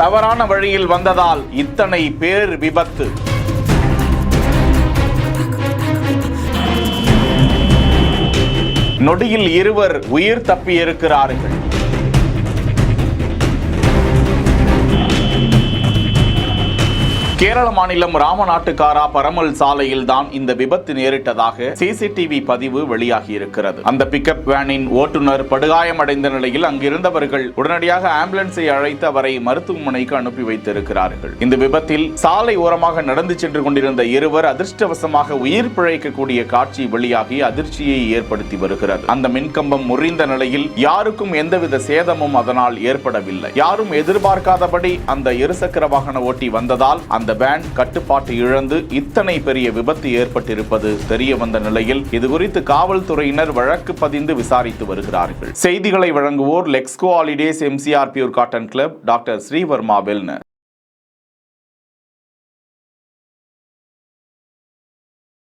தவறான வழியில் வந்ததால் இத்தனை பேர் விபத்து. நொடியில் இருவர் உயிர் தப்பியிருக்கிறார்கள். கேரள மாநிலம் ராமநாட்டுக்காரா பரமல் சாலையில் தான் இந்த விபத்து நேரிட்டதாக சிசிடிவி பதிவு வெளியாகி இருக்கிறது. அந்த பிக்கப் வேனின் ஓட்டுநர் படுகாயமடைந்த நிலையில் அங்கிருந்தவர்கள் உடனடியாக ஆம்புலன்ஸை அழைத்து அவரை மருத்துவமனைக்கு அனுப்பி வைத்திருக்கிறார்கள். இந்த விபத்தில் சாலை ஓரமாக நடந்து சென்று கொண்டிருந்த இருவர் அதிர்ஷ்டவசமாக உயிர் பிழைக்கக்கூடிய காட்சி வெளியாகி அதிர்ச்சியை ஏற்படுத்தி வருகிறது. அந்த மின்கம்பம் முறிந்த நிலையில் யாருக்கும் எந்தவித சேதமும் அதனால் ஏற்படவில்லை. யாரும் எதிர்பார்க்காதபடி அந்த இருசக்கர வாகன ஓட்டி வந்ததால் அந்த வேன் கட்டுப்பாட்டு இழந்து இத்தனை பெரிய விபத்து ஏற்பட்டிருப்பது தெரிய வந்த நிலையில் இதுகுறித்து காவல்துறையினர் வழக்கு பதிந்து விசாரித்து வருகிறார்கள். செய்திகளை வழங்குவோர் Lexco holidays, MCR pure cotton club, doctor Srivarma wellness.